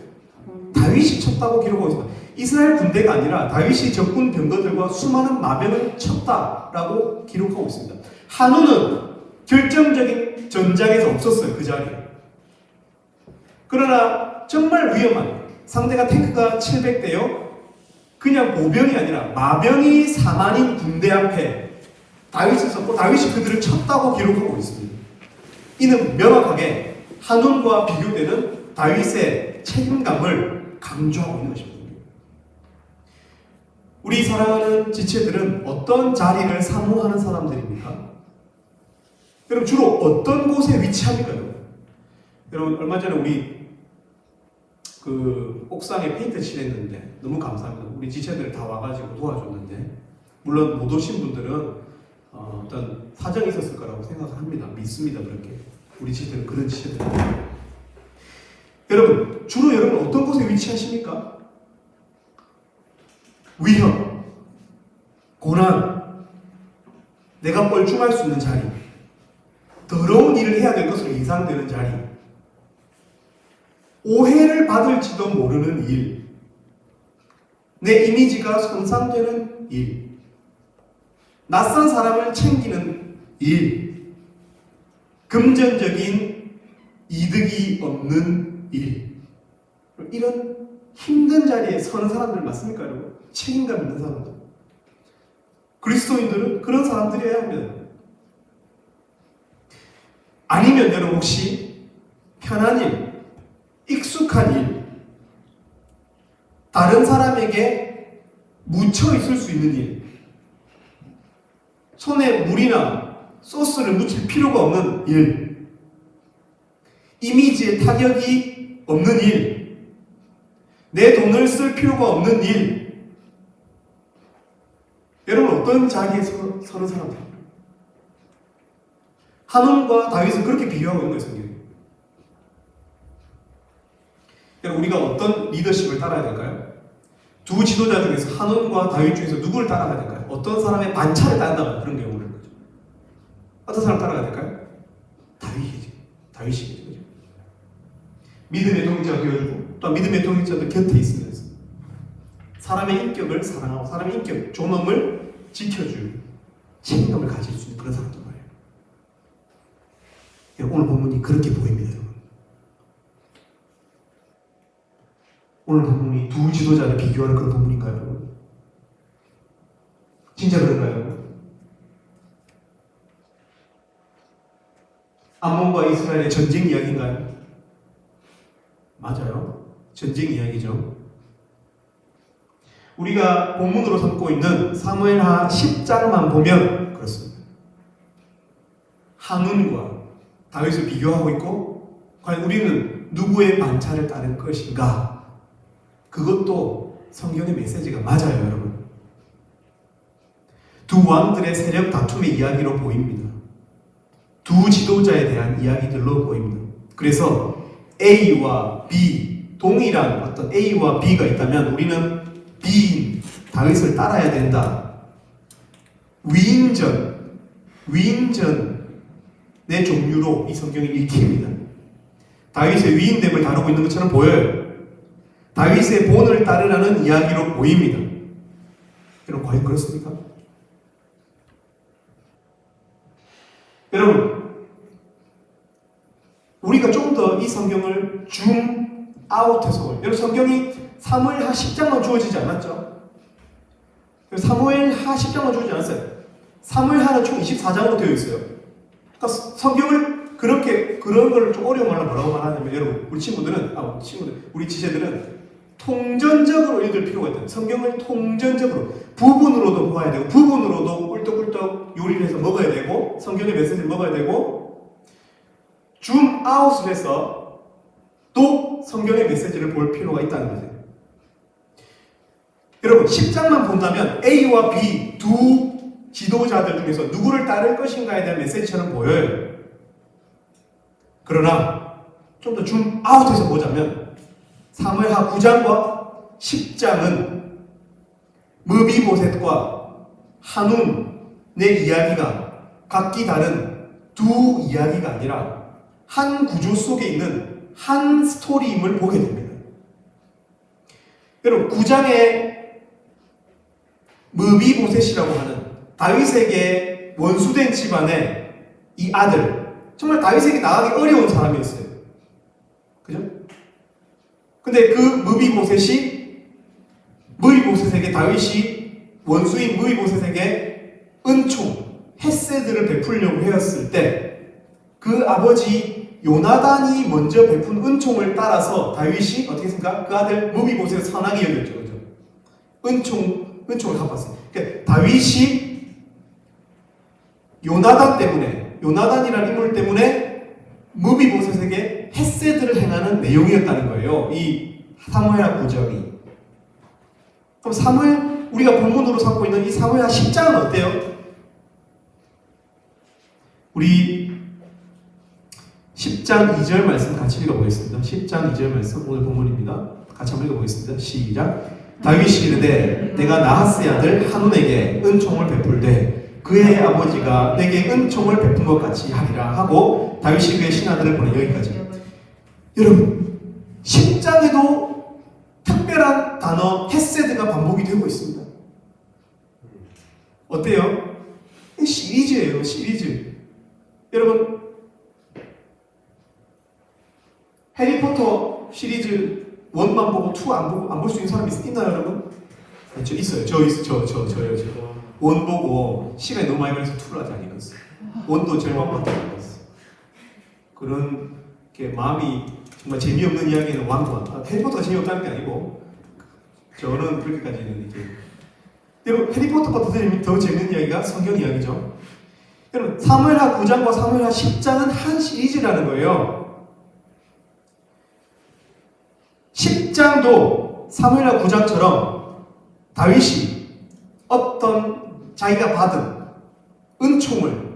다윗이 쳤다고 기록하고 있습니다. 이스라엘 군대가 아니라 다윗이 적군 병거들과 수많은 마병을 쳤다라고 기록하고 있습니다. 한우는 결정적인 전장에서 없었어요. 그 자리에. 그러나 정말 위험한, 상대가 탱크가 700대요. 그냥 보병이 아니라 마병이 4만인 군대 앞에 다윗이 섰고 다윗이 그들을 쳤다고 기록하고 있습니다. 이는 명확하게 한운과 비교되는 다윗의 책임감을 강조하고 있는 것입니다. 우리 사랑하는 지체들은 어떤 자리를 사모하는 사람들입니까? 여러분, 주로 어떤 곳에 위치합니까? 여러분, 얼마 전에 우리 그 옥상에 페인트 칠했는데 너무 감사합니다. 우리 지체들 다 와가지고 도와줬는데, 물론 못 오신 분들은 어떤 사정이 있었을 거라고 생각합니다. 믿습니다. 그렇게 우리 지체들은 그런 지체들입니다. 여러분, 주로 여러분 어떤 곳에 위치하십니까? 위험, 고난, 내가 뻘쭘할 수 있는 자리, 더러운 일을 해야 될 것으로 예상되는 자리, 오해를 받을지도 모르는 일, 내 이미지가 손상되는 일, 낯선 사람을 챙기는 일, 금전적인 이득이 없는 일, 이런 힘든 자리에 서는 사람들 맞습니까, 여러분? 책임감 있는 사람들. 그리스도인들은 그런 사람들이어야 합니다. 아니면 여러분 혹시 편한 일, 익숙한 일, 다른 사람에게 묻혀 있을 수 있는 일, 손에 물이나 소스를 묻힐 필요가 없는 일, 이미지에 타격이 없는 일, 내 돈을 쓸 필요가 없는 일, 여러분 어떤 자리에 서는 사람들입니까? 한온과 다윗을 그렇게 비교하고 있는 거예요, 성경이. 여러분, 우리가 어떤 리더십을 따라야 될까요? 두 지도자 중에서 한온과 다윗 중에서 누구를 따라가야 될까요? 어떤 사람의 반차를 따른다면 그런 경우를 거죠. 어떤 사람 따라가야 될까요? 다윗이죠. 다윗이죠. 그죠? 믿음의 동기자가 되어주고 또 믿음의 동기자도 곁에 있으면서 사람의 인격을 사랑하고 사람의 인격, 존엄을 지켜줄 책임감을 가질 수 있는 그런 사람들 말이에요. 오늘 본문이 그렇게 보입니다, 여러분. 오늘 본문이 두 지도자를 비교하는 그런 본문인가요, 여러분? 진짜 그런가요, 여러분? 암몬과 이스라엘의 전쟁 이야기인가요? 맞아요. 전쟁 이야기죠. 우리가 본문으로 삼고 있는 사무엘하 10장만 보면 그렇습니다. 한운과 다윗을 비교하고 있고, 과연 우리는 누구의 반차를 따를 것인가? 그것도 성경의 메시지가 맞아요, 여러분. 두 왕들의 세력 다툼의 이야기로 보입니다. 두 지도자에 대한 이야기들로 보입니다. 그래서 A와 B, 동일한 어떤 A와 B가 있다면 우리는 B인 다윗을 따라야 된다. 위인전의 종류로 이 성경이 읽힙니다. 다윗의 위인됨을 다루고 있는 것처럼 보여요. 다윗의 본을 따르라는 이야기로 보입니다. 여러분, 과연 그렇습니까? 여러분, 우리가 좀 더 이 성경을 줌아웃해서, 여러분, 성경이 사무엘하 10장만 주어지지 않았죠? 사무엘하 10장만 주어지지 않았어요. 사무엘하는 총 24장으로 되어 있어요. 그러니까 성경을 그런 걸 좀 어려운 말로 뭐라고 말하냐면, 여러분, 우리 지체들은 통전적으로 읽을 필요가 있다. 성경을 통전적으로 부분으로도 보아야 되고 부분으로도 꿀떡꿀떡 요리를 해서 먹어야 되고 성경의 메시지를 먹어야 되고 줌아웃을 해서 또 성경의 메시지를 볼 필요가 있다는 거죠. 여러분 10장만 본다면 A와 B 두 지도자들 중에서 누구를 따를 것인가에 대한 메시지처럼 보여요. 그러나 좀 더 줌아웃해서 보자면 사무엘하 9장과 10장은 무비보셋과 한운의 이야기가 각기 다른 두 이야기가 아니라 한 구조 속에 있는 한 스토리임을 보게 됩니다. 여러분 9장에 무비보셋이라고 하는 다윗에게 원수된 집안의 이 아들, 정말 다윗에게 나가기 어려운 사람이었어요. 그죠? 근데 그 무비보셋에게 다윗이 원수인 무비보셋에게 은총, 헤세드를 베풀려고 했을 때 그 아버지 요나단이 먼저 베푼 은총을 따라서 다윗이 어떻게 했습니까? 그 아들 무비보셋을 선하게 여겼죠. 그죠? 은총을 갚았어요. 그러니까 다윗이 요나단이라는 인물 때문에 무비보셋에게 헤세드를 행하는 내용이었다는 거예요. 이 사무엘하 9장이. 그럼 우리가 본문으로 삼고 있는 이 사무엘하 10장은 어때요? 우리 10장 2절 말씀 같이 읽어보겠습니다. 10장 2절 말씀 오늘 본문입니다. 같이 한번 읽어보겠습니다. 시작. 다윗이 이르되 내가 나하스의 아들 한운에게 은총을 베풀되 그의 아버지가 내게 은총을 베푼 것 같이 하리라 하고 다윗이 그의 신하들을 보내. 여기까지. 여러분 10장에도 특별한 단어 헤세드가 반복이 되고 있습니다. 어때요? 시리즈예요. 시리즈. 여러분 해리포터 시리즈 1만 보고 2 안 볼 수 있는 사람 있나요, 여러분? 저 있어요. 저요. 1 보고 시간이 너무 많이 걸려서 2를 아직 안 읽었어요. 1도 제일 마음밖에 안 읽었어요. 그런 게 마음이 정말 재미없는 이야기는 완전. 해리포터가 재미없다는 게 아니고 저는 그렇게까지는 이제. 여러분 해리포터보다 더 재밌는 이야기가 성경 이야기죠. 여러분 사무엘하 9장과 사무엘하 10장은 한 시리즈라는 거예요. 10장도 사무엘하 9장처럼 다윗이 어떤 자기가 받은 은총을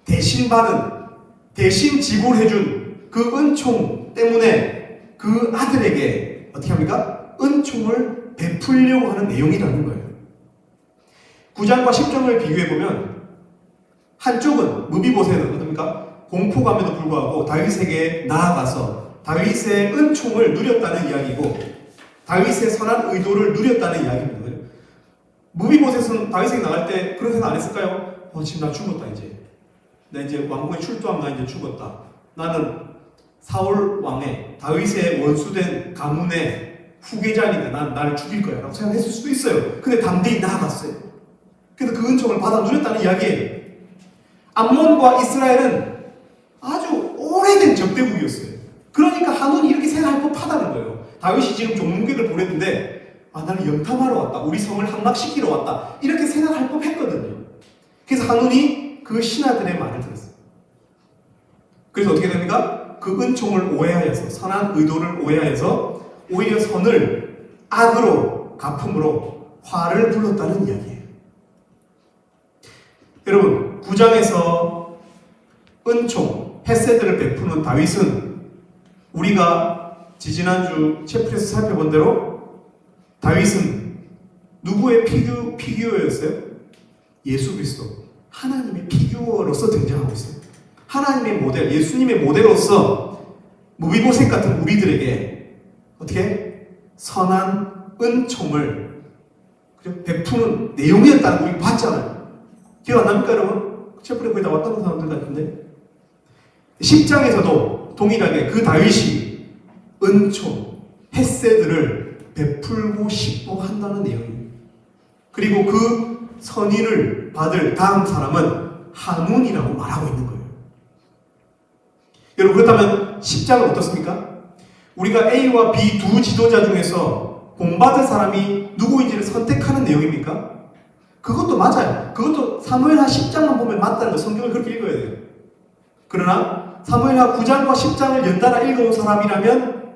대신 지불해준 그 은총 때문에 그 아들에게 어떻게 합니까? 은총을 베풀려고 하는 내용이라는 거예요. 9장과 10장을 비교해보면 한쪽은 무비보셋은 어떻습니까? 공포감에도 불구하고 다윗에게 나아가서 다윗의 은총을 누렸다는 이야기고 다윗의 선한 의도를 누렸다는 이야기입니다. 무비보셋은 다윗에게 나갈 때 그런 생각 안 했을까요? 지금 나 죽었다 이제. 나 이제 왕궁에 출두하면 나 이제 죽었다. 나는 사울 왕의 다윗의 원수된 가문의 후계자니까 난 나를 죽일 거야 라고 생각했을 수도 있어요. 근데 담대히 나아갔어요. 그래서 그 은총을 받아 누렸다는 이야기예요. 암몬과 이스라엘은 아주 오래된 적대국이었어요. 그러니까 한운이 이렇게 생각할 법하다는 거예요. 다윗이 지금 종문객을 보냈는데 나는 염탐하러 왔다. 우리 성을 함락시키러 왔다. 이렇게 생각할 법했거든요. 그래서 한운이 그 신하들의 말을 들었어요. 그래서 어떻게 됩니까? 그 은총을 오해하여서 선한 의도를 오해하여서 오히려 선을 악으로 갚음으로 화를 불렀다는 이야기예요. 여러분 9장에서 은총, 헤세드를 베푸는 다윗은 우리가 지지난주 챕터에서 살펴본 대로 다윗은 누구의 피규어였어요? 예수 그리스도 하나님의 피규어로서 등장하고 있어요. 하나님의 모델, 예수님의 모델로서 무비보셋 같은 우리들에게 어떻게 선한 은총을 베푸는 내용이었다는 걸 우리 봤잖아요. 기억 안 납니까 여러분? 챕터에 거의 다 왔던 사람들 같은데 10장에서도 동일하게 그 다윗이 은총, 헤세드를 베풀고 싶어 한다는 내용입니다. 그리고 그 선의를 받을 다음 사람은 한운이라고 말하고 있는 거예요. 여러분 그렇다면 10장은 어떻습니까? 우리가 A와 B 두 지도자 중에서 본받을 사람이 누구인지를 선택하는 내용입니까? 그것도 맞아요. 그것도 사무엘하 10장만 보면 맞다는 거 성경을 그렇게 읽어야 돼요. 그러나 사무엘하 9장과 10장을 연달아 읽어온 사람이라면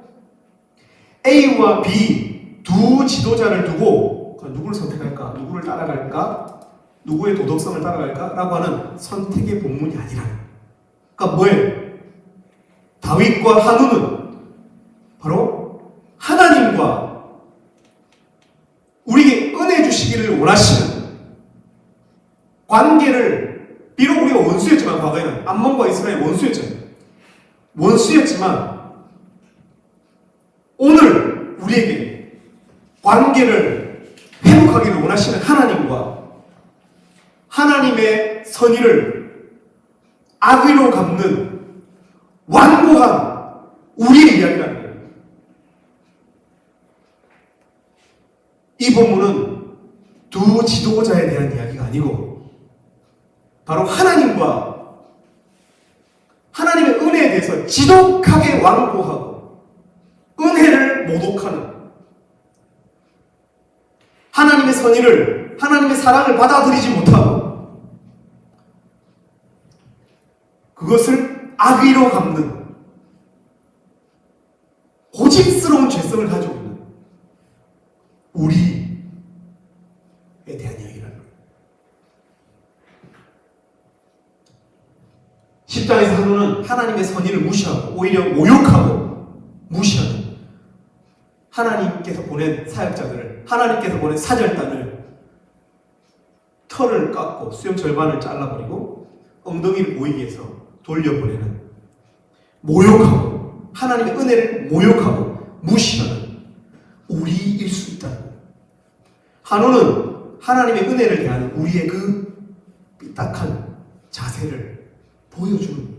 A와 B 두 지도자를 두고 누구를 선택할까? 누구를 따라갈까? 누구의 도덕성을 따라갈까? 라고 하는 선택의 본문이 아니라 그러니까 뭐예요? 다윗과 한우는 바로 하나님과 우리에게 은혜 주시기를 원하시는 관계를 비록 우리가 원수였지만 과거에는 암몬과 이스라엘 원수였지만 오늘 우리에게 관계를 회복하기를 원하시는 하나님과 하나님의 선의를 악의로 갚는 완고한 우리의 이야기라는 거예요. 이 본문은 두 지도자에 대한 이야기가 아니고 바로 하나님과 하나님의 은혜에 대해서 지독하게 완고하고 은혜를 모독하는 하나님의 선의를 하나님의 사랑을 받아들이지 못하고 그것을 악의로 갚는 고집스러운 죄성을 가지고 있는 우리에 대한 이야기라는 거예요. 10장에서 한우는 하나님의 선의를 무시하고 오히려 모욕하고 무시하는 하나님께서 보낸 사역자들을 하나님께서 보낸 사절단을 털을 깎고 수염 절반을 잘라버리고 엉덩이를 보이기 위해서 돌려보내는 모욕하고 하나님의 은혜를 모욕하고 무시하는 우리일 수 있다는 거예요. 한우는 하나님의 은혜를 대하는 우리의 그 삐딱한 자세를 보여주는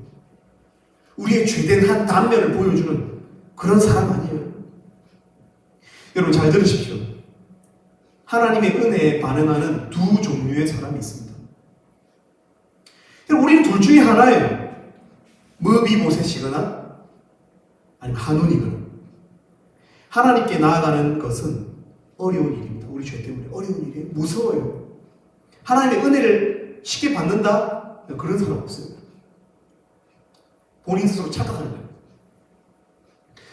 우리의 죄된 한 단면을 보여주는 그런 사람 아니에요. 여러분 잘 들으십시오. 하나님의 은혜에 반응하는 두 종류의 사람이 있습니다. 우리는 둘 중에 하나예요. 머비보셋이거나 아니면 한운이거나. 하나님께 나아가는 것은 어려운 일입니다. 우리 죄 때문에 어려운 일이에요. 무서워요. 하나님의 은혜를 쉽게 받는다? 그런 사람 없어요. 본인 스스로 착각하는 거예요.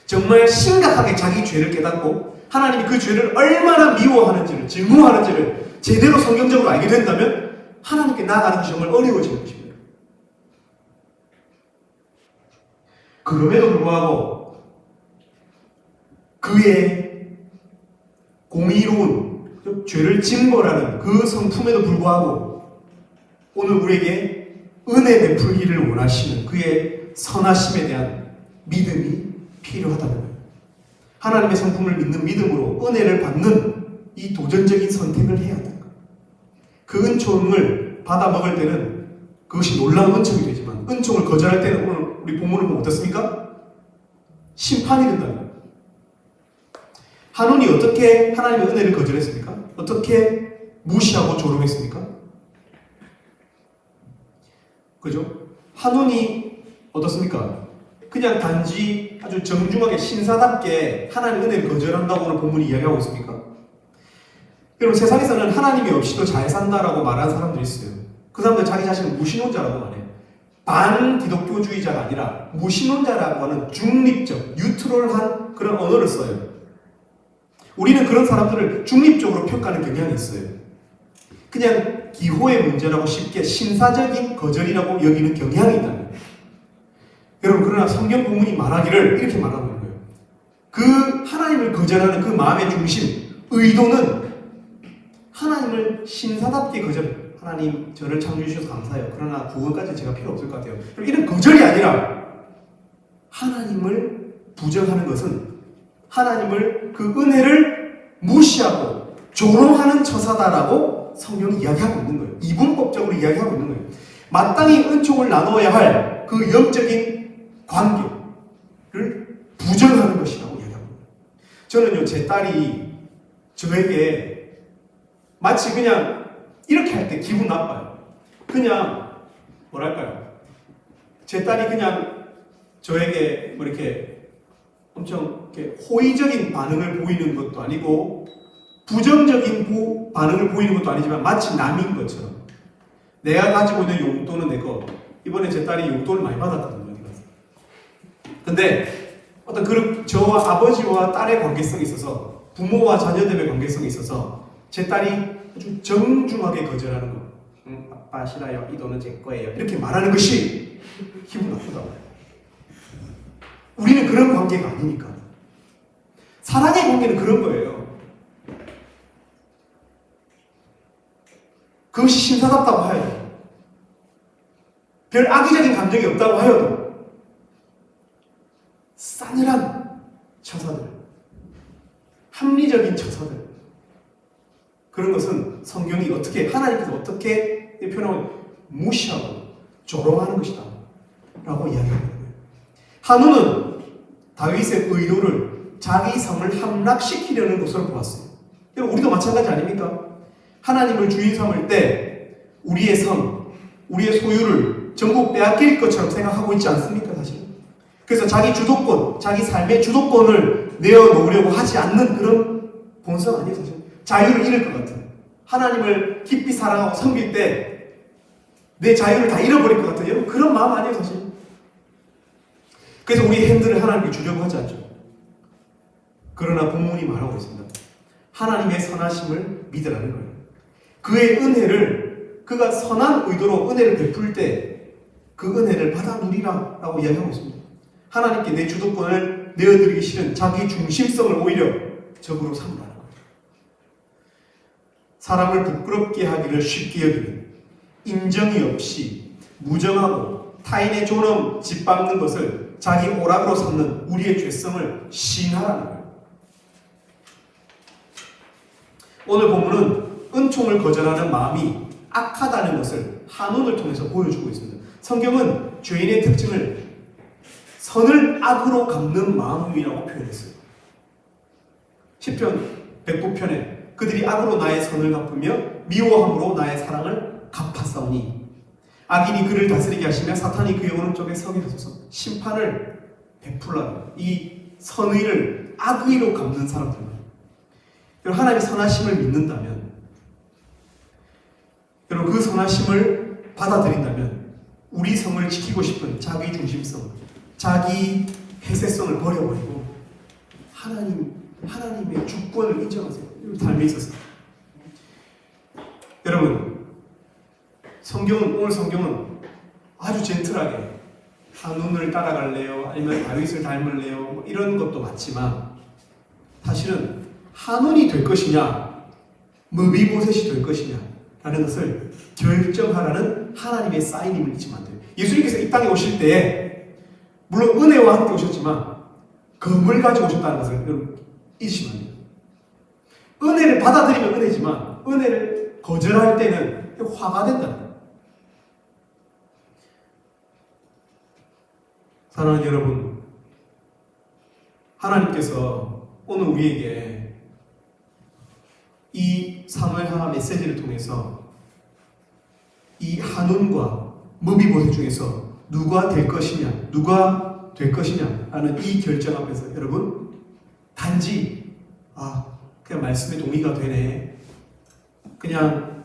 정말 심각하게 자기 죄를 깨닫고 하나님이 그 죄를 얼마나 미워하는지를 증오하는지를 제대로 성경적으로 알게 된다면 하나님께 나아가는 것이 정말 어려워지는 것입니다. 그럼에도 불구하고 그의 공의로운 죄를 징벌하는 그 성품에도 불구하고 오늘 우리에게 은혜 베풀기를 원하시는 그의 선하심에 대한 믿음이 필요하다는 거예요. 하나님의 성품을 믿는 믿음으로 은혜를 받는 이 도전적인 선택을 해야 한다. 그 은총을 받아 먹을 때는 그것이 놀라운 은총이 되지만 은총을 거절할 때는 오늘 우리 본문을 보면 어떻습니까? 심판이 된다는 거예요. 한운이 어떻게 하나님의 은혜를 거절했습니까? 어떻게 무시하고 조롱했습니까? 그죠? 한운이 어떻습니까? 그냥 단지 아주 정중하게 신사답게 하나님의 은혜를 거절한다고 오늘 본문이 이야기하고 있습니까? 여러분 세상에서는 하나님이 없이도 잘 산다라고 말하는 사람들이 있어요. 그 사람들 자기 자신을 무신론자라고 말해요. 반기독교주의자가 아니라 무신론자라고 하는 중립적, 뉴트럴한 그런 언어를 써요. 우리는 그런 사람들을 중립적으로 평가하는 경향이 있어요. 그냥 기호의 문제라고 쉽게 신사적인 거절이라고 여기는 경향이 있다는 거예요. 여러분 그러나 성경 본문이 말하기를 이렇게 말하고 있는 거예요. 그 하나님을 거절하는 그 마음의 중심, 의도는 하나님을 신사답게 거절. 하나님 저를 창조해 주셔서 감사해요. 그러나 그거까지 제가 필요 없을 것 같아요. 이런 거절이 아니라 하나님을 부정하는 것은 하나님을 그 은혜를 무시하고 조롱하는 처사다라고 성경이 이야기하고 있는 거예요. 이분법적으로 이야기하고 있는 거예요. 마땅히 은총을 나눠야 할 그 영적인 관계를 부정하는 것이라고 이야기합니다. 저는요, 제 딸이 저에게 마치 그냥 이렇게 할 때 기분 나빠요. 그냥 뭐랄까요? 제 딸이 그냥 저에게 뭐 이렇게 엄청 이렇게 호의적인 반응을 보이는 것도 아니고 부정적인 반응을 보이는 것도 아니지만 마치 남인 것처럼 내가 가지고 있는 용돈은 내 거. 이번에 제 딸이 용돈을 많이 받았거든요. 어디 가서. 근데 어떤 그런 저와 아버지와 딸의 관계성이 있어서 부모와 자녀들의 관계성이 있어서 제 딸이 아주 정중하게 거절하는 거. 아빠 싫어요. 이 돈은 제 거예요. 이렇게 말하는 것이 기분 나쁘다고. 우리는 그런 관계가 아니니까. 사랑의 관계는 그런 거예요. 그것이 신사답다고 하여도, 별 악의적인 감정이 없다고 하여도 싸늘한 처사들, 합리적인 처사들, 그런 것은 성경이 어떻게, 하나님께서 어떻게 표현하면 무시하고 조롱하는 것이다 라고 이야기하는 거예요. 한우는 다윗의 의도를 자기 성을 함락시키려는 것으로 보았어요. 여러분, 우리도 마찬가지 아닙니까? 하나님을 주인 삼을 때 우리의 성, 우리의 소유를 전부 빼앗길 것처럼 생각하고 있지 않습니까? 사실. 그래서 자기 주도권, 자기 삶의 주도권을 내어놓으려고 하지 않는 그런 본성 아니에요, 사실. 자유를 잃을 것 같은. 하나님을 깊이 사랑하고 섬길 때 내 자유를 다 잃어버릴 것 같은 여러분, 그런 마음 아니에요, 사실. 그래서 우리 핸들을 하나님께 주려고 하지 않죠. 그러나 본문이 말하고 있습니다. 하나님의 선하심을 믿으라는 거예요. 그의 은혜를, 그가 선한 의도로 은혜를 베풀 때 그 은혜를 받아 누리라 라고 이야기하고 있습니다. 하나님께 내 주도권을 내어드리기 싫은 자기 중심성을 오히려 적으로 삼으라는 거예요. 사람을 부끄럽게 하기를 쉽게 여기는, 인정이 없이 무정하고 타인의 존엄 짓밟는 것을 자기 오락으로 삼는 우리의 죄성을 시인하라는 거예요. 오늘 본문은 은총을 거절하는 마음이 악하다는 것을 한운을 통해서 보여주고 있습니다. 성경은 죄인의 특징을 선을 악으로 갚는 마음이라고 표현했어요. 시편 109편에 그들이 악으로 나의 선을 갚으며 미워함으로 나의 사랑을 갚았사오니 악인이 그를 다스리게 하시며 사탄이 그의 오른쪽에 서게 하소서. 심판을 베풀라. 이 선의를 악의로 갚는 사람들입니다. 여러분, 하나님의 선하심을 믿는다면, 여러분 그 선하심을 받아들인다면 우리 성을 지키고 싶은 자기 중심성, 자기 회세성을 버려버리고 하나님의 주권을 인정하세요. 삶에 있어서. 여러분, 오늘 성경은 아주 젠틀하게 한운을 따라갈래요? 아니면 다윗을 닮을래요? 뭐 이런 것도 맞지만 사실은 한운이 될 것이냐, 무비보셋이 될 것이냐 라는 것을 결정하라는 하나님의 사인임을 잊으면 안 돼요. 예수님께서 이 땅에 오실 때 물론 은혜와 함께 오셨지만 검을 가지고 오셨다는 것을 여러분 잊으시면 안 돼요. 은혜를 받아들이면 은혜지만 은혜를 거절할 때는 화가 된다는 거예요. 사랑하는 여러분, 하나님께서 오늘 우리에게 이 사무엘 하나 메시지를 통해서 이 한운과 무비보셋 중에서 누가 될 것이냐 하는 이 결정 앞에서 여러분 단지 그냥 말씀에 동의가 되네, 그냥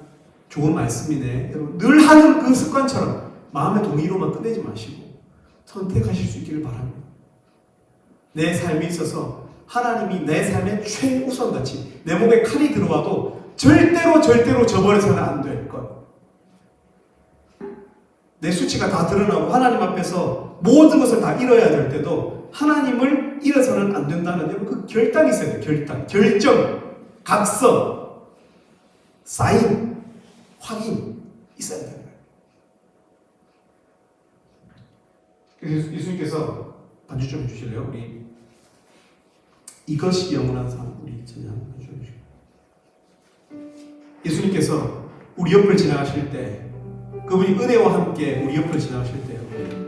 좋은 말씀이네, 여러분 늘 하는 그 습관처럼 마음의 동의로만 끝내지 마시고 선택하실 수 있기를 바랍니다. 내 삶에 있어서 하나님이 내 삶의 최우선같이 내 몸에 칼이 들어와도 절대로 저버려서는 안 될 것. 내 수치가 다 드러나고 하나님 앞에서 모든 것을 다 잃어야 될 때도 하나님을 잃어서는 안 된다는 그 결단이 있어야 돼요. 결정, 각성, 사인, 확인 있어야 돼요. 그래서 예수님께서 반주 좀 해주실래요? 우리 이것이 영원한 삶, 우리 찬양 반주 좀 해주실래요? 예수님께서 우리 옆을 지나가실 때, 그분이 은혜와 함께 우리 옆을 지나가실 때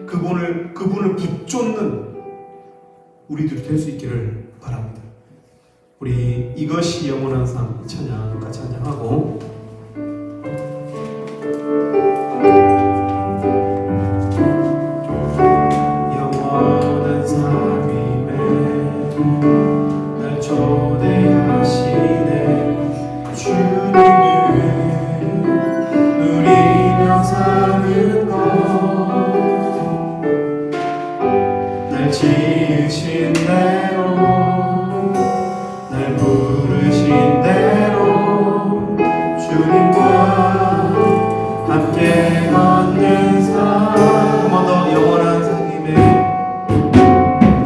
그분을 붙잡는 우리들이 될 수 있기를 바랍니다. 우리 이것이 영원한 삶 찬양 같이 찬양하고 영원한 삶임에 함께 걷는 삶. 한 번 더 영원한 삶임에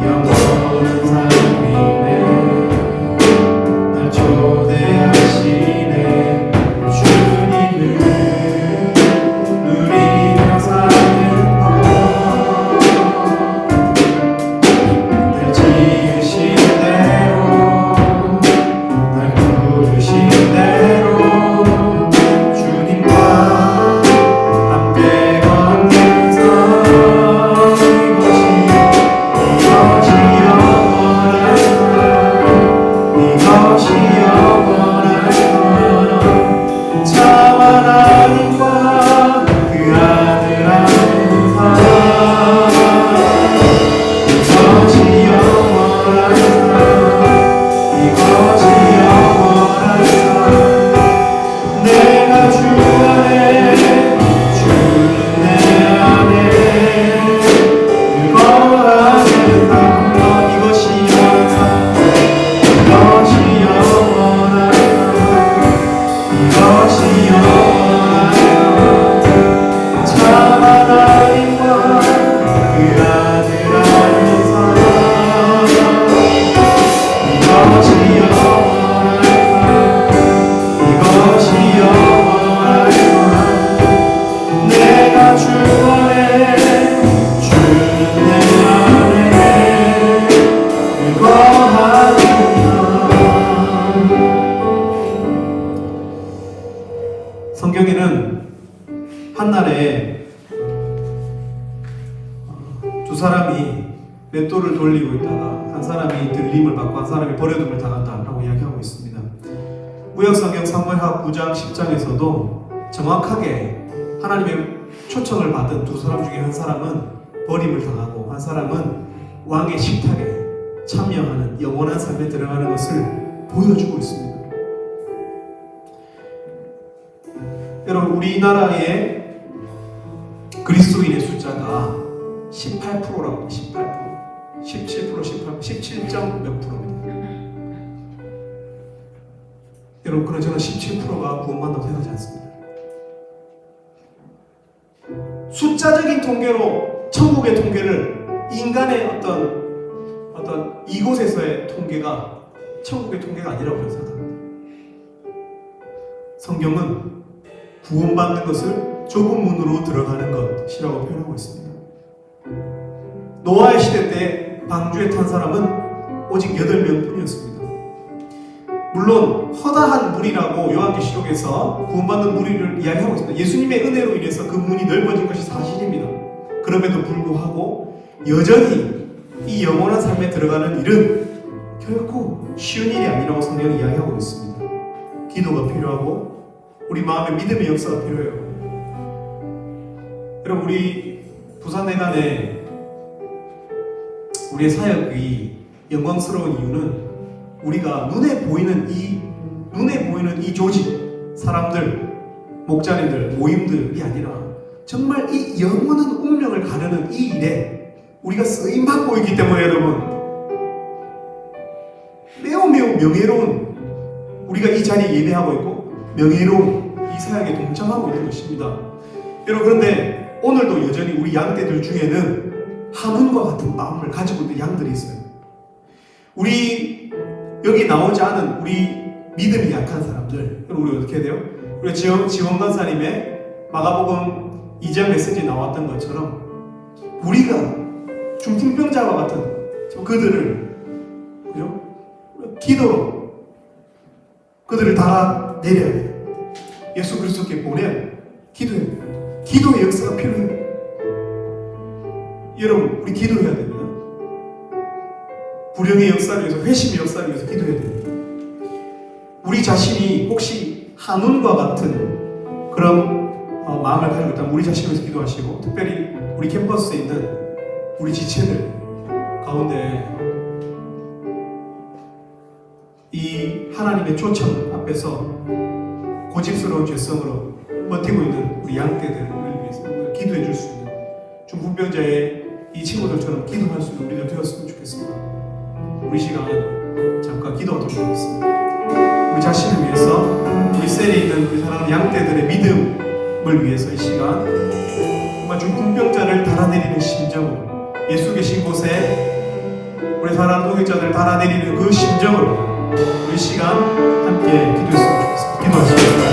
영원한 삶임에 날 초대하시네. 주님을 누리며 사는 것 날 지으신 대로 날 부르신 대로 주님과 함께 걷는 삶. 이것이 영원한 삶. 이것이 영원한 삶. 참 하나님과 그 아들 아는 삶. 이것이 영원한 삶. 이것이 영원한 삶. 내가 주 안에 주는 내 안에 거하는 삶. 이것이 영원한 삶. 이것이 영원한 삶. 이것이 영원한 삶. 참 하나님과 그 아들 아는 삶. 이것이 영원한 삶. 이것이 영원한 삶. 내가 주 안에 주는 내 안에 거하는 삶. 성경에는 한날에 두 사람이 맷돌을 돌리고 있다가 한 사람이 들림을 받고 한 사람이 버려둠을 당한다라고 이야기하고 있습니다. 구약성경 사무엘하 9장 10장에서도 정확하게 하나님의 초청을 받은 두 사람 중에 한 사람은 버림을 당하고 한 사람은 왕의 식탁에 참여하는 영원한 삶에 들어가는 것을 보여주고 있습니다. 여러분, 우리나라의 그리스도인의 숫자가 18%라고 18%, 17%, 18%, 17점 몇 프로입니다. 여러분, 그러나 저는 17%가 구원받는다고 생각하지 않습니다. 숫자적인 통계로 천국의 통계를 인간의 어떤 이곳에서의 통계가 천국의 통계가 아니라고 저는 생각합니다. 성경은 구원받는 것을 좁은 문으로 들어가는 것이라고 표현하고 있습니다. 노아의 시대 때 방주에 탄 사람은 오직 8명 뿐이었습니다. 물론 허다한 물이라고 요한계시록에서 구원받는 무리를 이야기하고 있습니다. 예수님의 은혜로 인해서 그 문이 넓어진 것이 사실입니다. 그럼에도 불구하고 여전히 이 영원한 삶에 들어가는 일은 결코 쉬운 일이 아니라고 성경은 이야기하고 있습니다. 기도가 필요하고 우리 마음에 믿음의 역사가 필요해요. 여러분, 우리 부산내간에 우리의 사역이 영광스러운 이유는 우리가 눈에 보이는 이 조직, 사람들, 목자님들, 모임들이 아니라 정말 이 영원한 운명을 가르는 이 일에 우리가 쓰임받고 있기 때문에 여러분, 매우 명예로운, 우리가 이 자리에 예배하고 있고 명예로운 이 사역에 동참하고 있는 것입니다. 여러분, 그런데 오늘도 여전히 우리 양떼들 중에는 한운과 같은 마음을 가지고 있는 양들이 있어요. 우리 여기 나오지 않은 우리 믿음이 약한 사람들, 그럼 우리 어떻게 해야 돼요? 우리 지원 간사님의 마가복음 2장 메시지에 나왔던 것처럼 우리가 중풍병자와 같은 그들을, 그죠? 기도로 그들을 달아내려야 돼요. 예수 그리스도께 보내야 돼요. 기도해야 돼요. 기도의 역사가 필요해요. 여러분, 우리 기도해야 됩니다. 불령의 역사를 위해서, 회심의 역사를 위해서 기도해야 됩니다. 우리 자신이 혹시 한운과 같은 그런 마음을 가지고 있다면 우리 자신을 위해서 기도하시고, 특별히 우리 캠퍼스에 있는 우리 지체들 가운데 이 하나님의 초청 앞에서 고집스러운 죄성으로 버티고 있는 우리 양떼들을 위해서 기도해 줄 수 있는 중풍병자의 이 친구들처럼 기도할 수 있는 우리들 되었으면 좋겠습니다. 우리 시간은 잠깐 기도하도록 하겠습니다. 우리 자신을 위해서 우리 셀에 있는 우리 사랑하는 양떼들의 믿음을 위해서 이 시간 정말 중풍병자를 달아내리는 심정으로, 예수 계신 곳에 우리 사랑 동역자들 달아내리는 그 심정으로 우리 시간 함께 기도했으면 좋겠습니다. 기도하시겠습니다.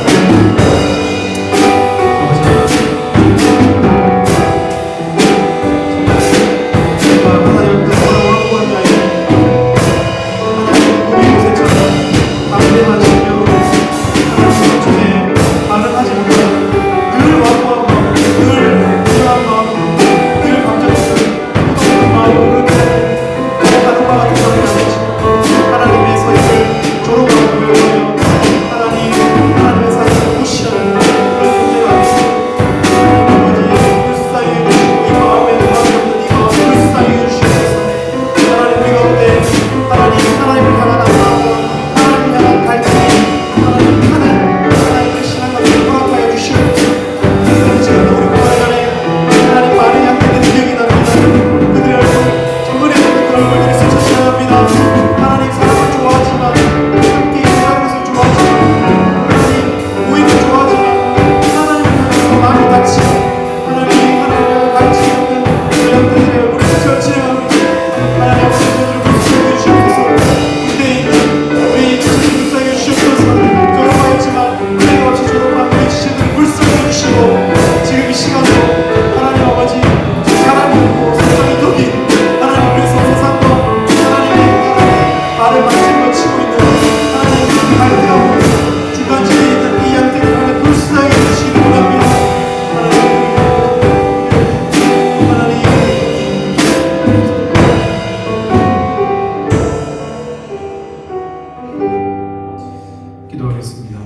기도하겠습니다.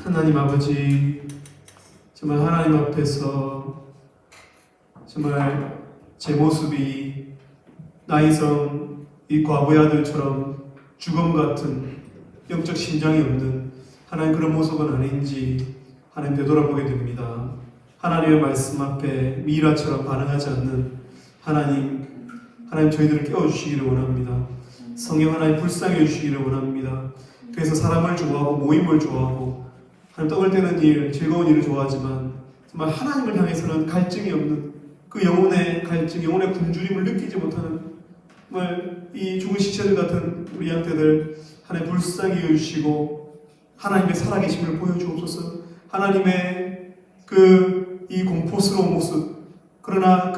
하나님 아버지, 정말 하나님 앞에서 정말 제 모습이 나이성 이 과부의 아들처럼 죽음 같은 영적 심장이 없는 하나님 그런 모습은 아닌지 하나님 되돌아보게 됩니다. 하나님의 말씀 앞에 미라처럼 반응하지 않는 하나님 저희들을 깨워주시기를 원합니다. 성령 하나님 불쌍해 주시기를 원합니다. 그래서 사람을 좋아하고 모임을 좋아하고 하나님 떡을 떼는 일, 즐거운 일을 좋아하지만 정말 하나님을 향해서는 갈증이 없는 그 영혼의 갈증, 영혼의 굶주림을 느끼지 못하는 정말 이 죽은 시체들 같은 우리 양떼들 하나님 불쌍히 여주시고 하나님의 살아계심을 보여주옵소서. 하나님의 이 공포스러운 모습, 그러나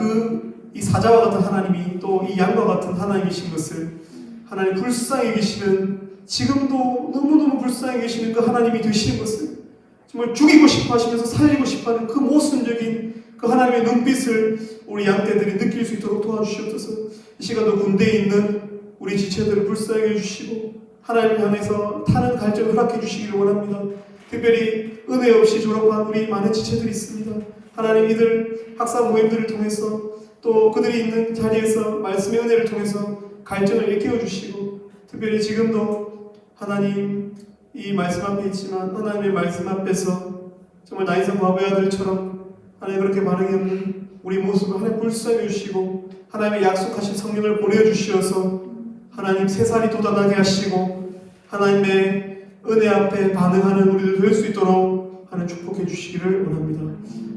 이 사자와 같은 하나님이 또 이 양과 같은 하나님이신 것을 하나님 불쌍히 계시는, 지금도 너무너무 불쌍히 계시는 그 하나님이 되시는 것을 정말 죽이고 싶어 하시면서 살리고 싶어 하는 그 모순적인 그 하나님의 눈빛을 우리 양떼들이 느낄 수 있도록 도와주시옵소서. 이 시간도 군대에 있는 우리 지체들을 불쌍히 해주시고 하나님을 향해서 타는 갈증을 허락해 주시기를 원합니다. 특별히 은혜 없이 졸업한 우리 많은 지체들이 있습니다. 하나님 이들 학사 모임들을 통해서 또 그들이 있는 자리에서 말씀의 은혜를 통해서 갈증을 일깨워 주시고, 특별히 지금도 하나님 이 말씀 앞에 있지만 하나님의 말씀 앞에서 정말 나이성 과부의 아들처럼 하나님 그렇게 반응이 없는 우리 모습을 하나님 불쌍히 주시고 하나님의 약속하신 성령을 보내주시어서 하나님 새살이 돋아나게 하시고 하나님의 은혜 앞에 반응하는 우리들 될 수 있도록 하나님 축복해 주시기를 원합니다.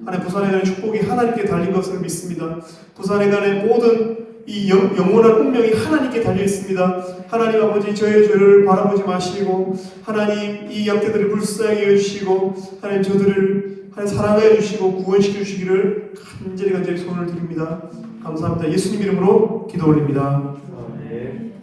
하나님 부산에 대한 축복이 하나님께 달린 것을 믿습니다. 부산에 대한 모든 이 영원한 운명이 하나님께 달려 있습니다. 하나님 아버지, 저의 죄를 바라보지 마시고 하나님 이 양떼들을 불쌍히 여주시고 하나님 저들을 하나님 사랑해 주시고 구원시켜 주시기를 간절히 손을 드립니다. 감사합니다. 예수님 이름으로 기도 올립니다. 아멘.